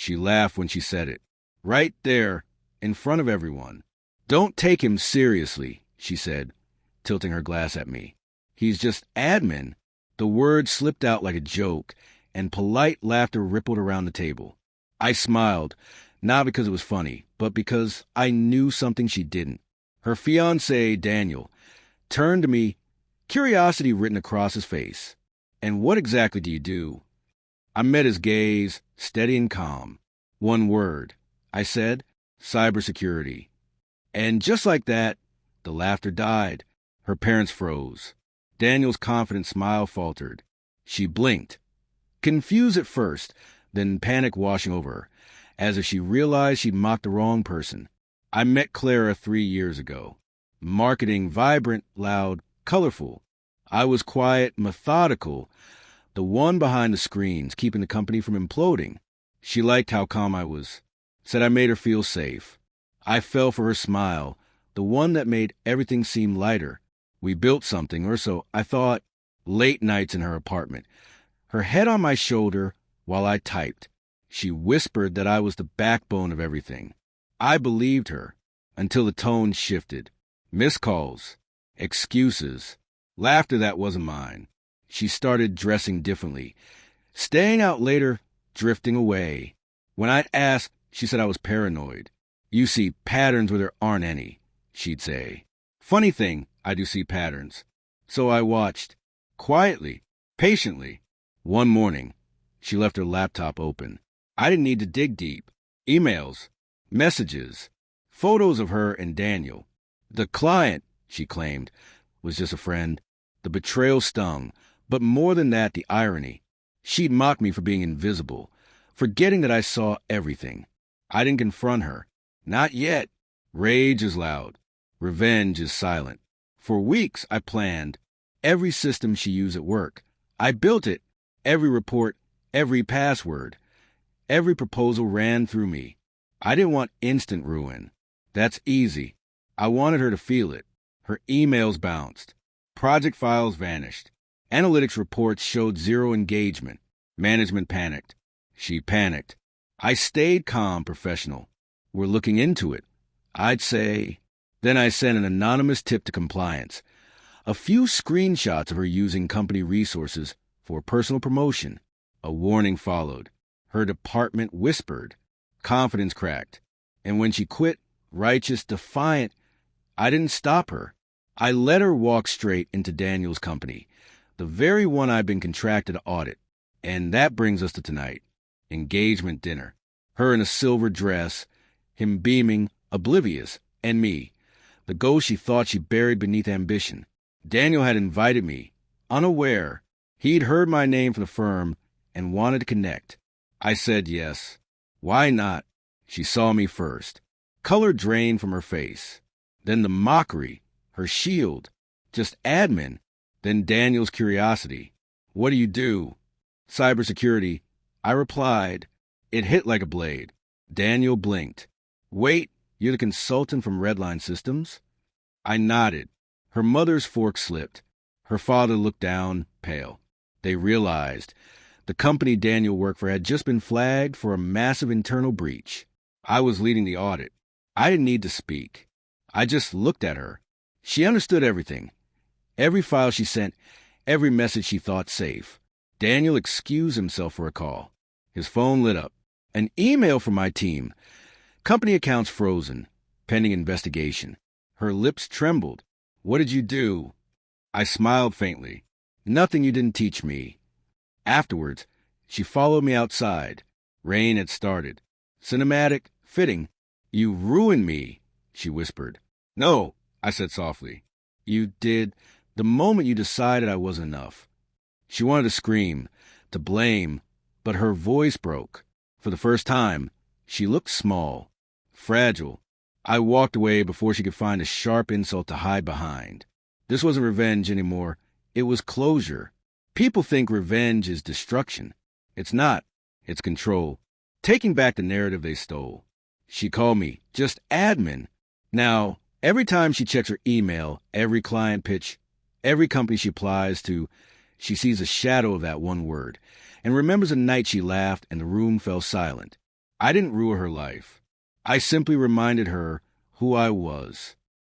She laughed when she said it. Right there, in front of everyone. Don't take him seriously, she said, tilting her glass at me. He's just admin. The word slipped out like a joke, and polite laughter rippled around the table. I smiled, not because it was funny, but because I knew something she didn't. Her fiancé, Daniel, turned to me, curiosity written across his face. And what exactly do you do? I met his gaze, steady and calm. One word. I said, cybersecurity. And just like that, the laughter died. Her parents froze. Daniel's confident smile faltered. She blinked. Confused at first, then panic washing over her, as if she realized she'd mocked the wrong person. I met Clara 3 years ago. Marketing, vibrant, loud, colorful. I was quiet, methodical, the one behind the screens, keeping the company from imploding. She liked how calm I was, said I made her feel safe. I fell for her smile, the one that made everything seem lighter. We built something, or so I thought, late nights in her apartment, her head on my shoulder while I typed. She whispered that I was the backbone of everything. I believed her, until the tone shifted. Missed calls, excuses, laughter that wasn't mine. She started dressing differently, staying out later, drifting away. When I'd ask, she said I was paranoid. You see patterns where there aren't any, she'd say. Funny thing, I do see patterns. So I watched, quietly, patiently. One morning, she left her laptop open. I didn't need to dig deep. Emails, messages, photos of her and Daniel. The client, she claimed, was just a friend. The betrayal stung, but more than that, the irony. She'd mocked me for being invisible, forgetting that I saw everything. I didn't confront her. Not yet. Rage is loud. Revenge is silent. For weeks, I planned every system she used at work. I built it. Every report, every password, every proposal ran through me. I didn't want instant ruin. That's easy. I wanted her to feel it. Her emails bounced. Project files vanished. Analytics reports showed zero engagement. Management panicked. She panicked. I stayed calm, professional. We're looking into it, I'd say. Then I sent an anonymous tip to compliance. A few screenshots of her using company resources for personal promotion. A warning followed. Her department whispered. Confidence cracked. And when she quit, righteous, defiant, I didn't stop her. I let her walk straight into Daniel's company, the very one I'd been contracted to audit. And that brings us to tonight. Engagement dinner. Her in a silver dress, him beaming, oblivious, and me, the ghost she thought she buried beneath ambition. Daniel had invited me, unaware. He'd heard my name from the firm and wanted to connect. I said yes. Why not? She saw me first. Color drained from her face. Then the mockery, her shield. Just admin. Then Daniel's curiosity. What do you do? Cybersecurity. I replied. It hit like a blade. Daniel blinked. Wait, you're the consultant from Redline Systems? I nodded. Her mother's fork slipped. Her father looked down, pale. They realized the company Daniel worked for had just been flagged for a massive internal breach. I was leading the audit. I didn't need to speak. I just looked at her. She understood everything. Every file she sent, every message she thought safe. Daniel excused himself for a call. His phone lit up. An email from my team. Company accounts frozen, pending investigation. Her lips trembled. What did you do? I smiled faintly. Nothing you didn't teach me. Afterwards, she followed me outside. Rain had started. Cinematic, fitting. You ruined me, she whispered. No, I said softly. You did the moment you decided I wasn't enough. She wanted to scream, to blame, but her voice broke. For the first time, she looked small, fragile. I walked away before she could find a sharp insult to hide behind. This wasn't revenge anymore. It was closure. People think revenge is destruction. It's not. It's control. Taking back the narrative they stole. She called me just admin. Now, every time she checks her email, every client pitch, every company she applies to, she sees a shadow of that one word and remembers a night she laughed and the room fell silent. I didn't ruin her life. I simply reminded her who I was.